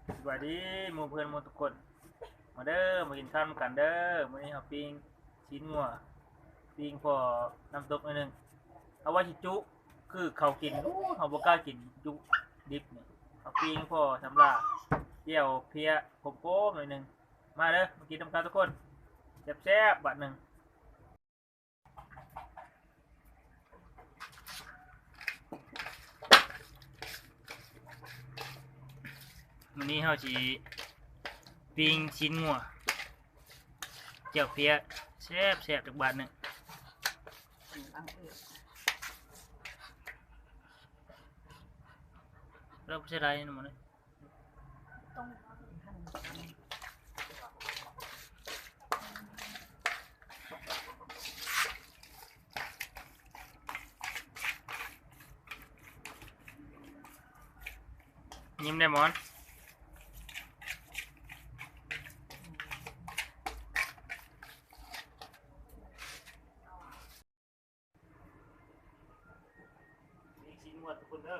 สวัสดีหมู่เพื่อนหมู่ทุกคนมาเด้อมากินข้าวกันเด้อมื้อนี้เฮาปิ้งชิ้นงัวปิ้งพอน้ำตกหน่อยหนึงเอาไว้สิจุคือเขากินเฮาบ่กล้ากินจุดิบนี่เอาปิ้งพอสำหรับเจียวเพียโกๆหน่อยหนึงมาเด้อมากินนำกันทุกคนแซ่บๆบัดหนึงมื้อนี้เฮาสิปิ้งชิ้นงัวเจียวเพียแซ่บๆจักบาทหนึงเราใช้ไรนี่มันยิ้มได้หมอนชิ้นวัวทุกคนเด้อ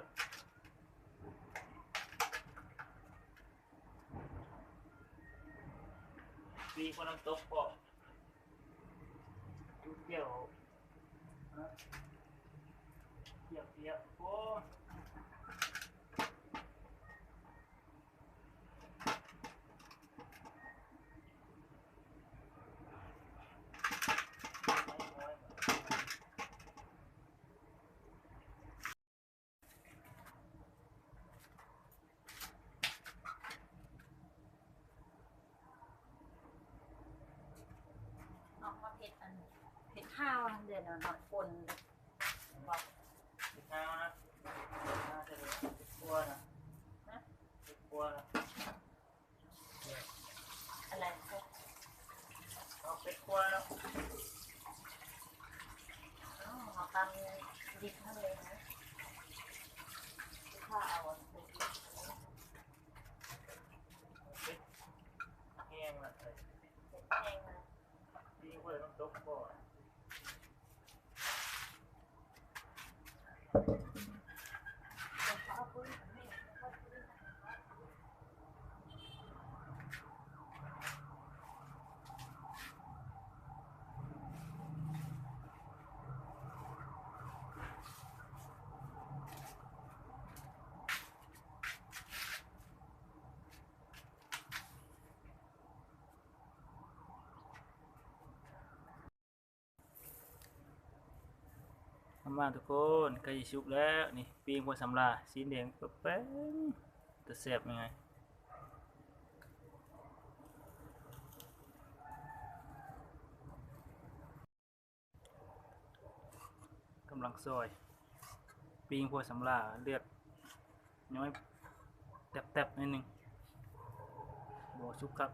ปีคนน้ำตกพอดูเกี่ยวเกี่ยวเกี่ยวโอ้ออกมาเผ็ดเผ็ดข้าวเดือนหน่อยปนบอกติดข้าวนะน่าจะเป็นติดครัวนะติดครัวนะอะไรก็เอาเป็ดครัวแล้วเอาตำดิบทั้งเลยนะข้าวเอาไปกินเป็ดแห้งละใส่แห้งนะ ปีคนน้ำตกพอมาทุกคนใกล้ชุบแล้วนี่ปีงพอสำลาสีแดงแป๊บๆจะแซ่บยังไงกำลังซอยปีงพอสำลาเลือดน้อยแตบๆนิดนึงบ่ชุบครับ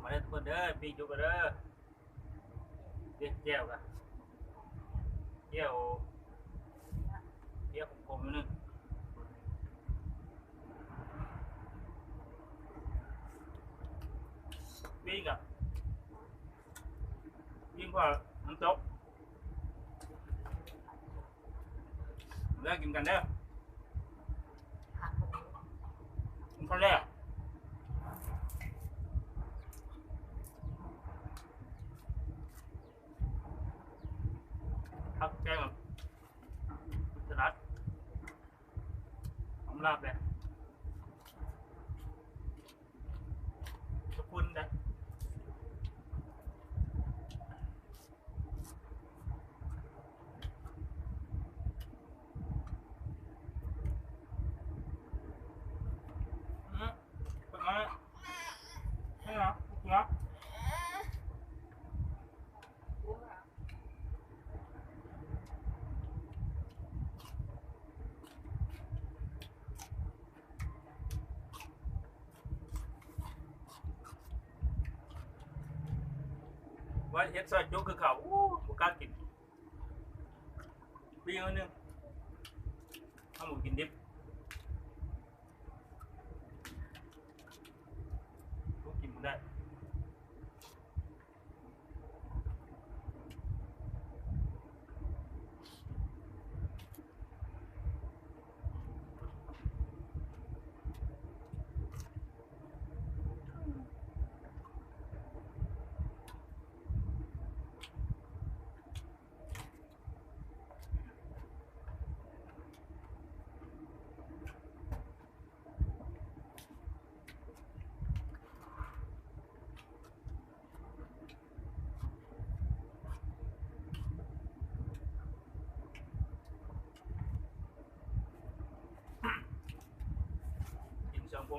มาเด้อทุกคนเด้อปีงจุกกันเด้อเรียกแก้วกันแก้วเรียกผมๆนิดนึงปีงกับปีงพอน้ำตกเลิกกินกันเด้อผักกินข้าวแรกผักแกงสลัดหอมลาบเลยขอบคุณนะเปิดมาไม่เหรอเหรอว่าเฮ็ดซอยจุคือเขาบุกล้ากินปีนึงเอาหมูกินดิบลูกกินได้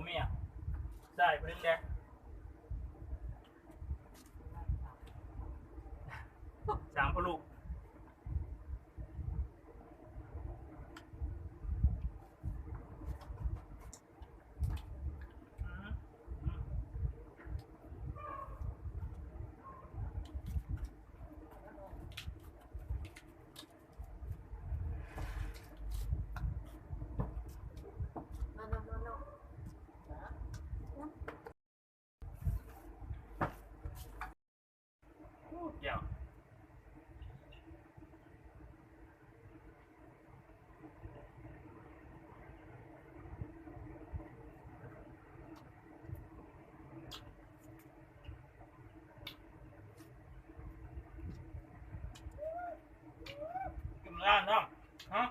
เมียใส่ไปเรื่อยๆสามพลูกเดี๋ยวกินร้านน้องฮะ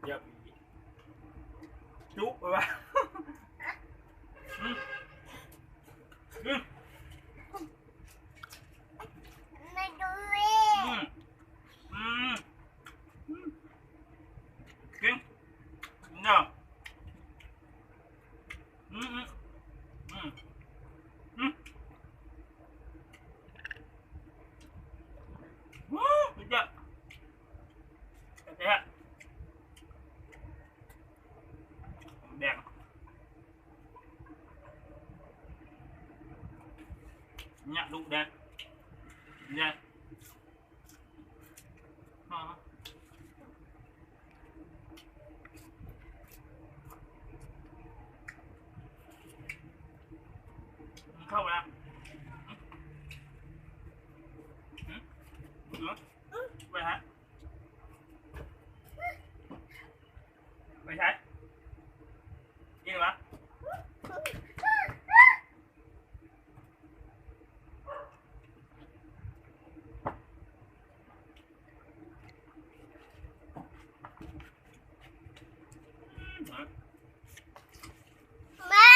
เดี๋ยวจุ๊บไปวะอืมอืม ไม่ดูเว้ อืมอืมกินเนาะอืมอืมอืมอืมว้าวสุดยอดเจ๊แดงเนี่ยลูกแดงเนี่ยอ๋อเข้าไปแล้วอืมอืมไปฮะไปใช้กินหรือเปล่าแม่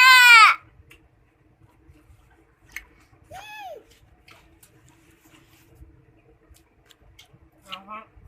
อืม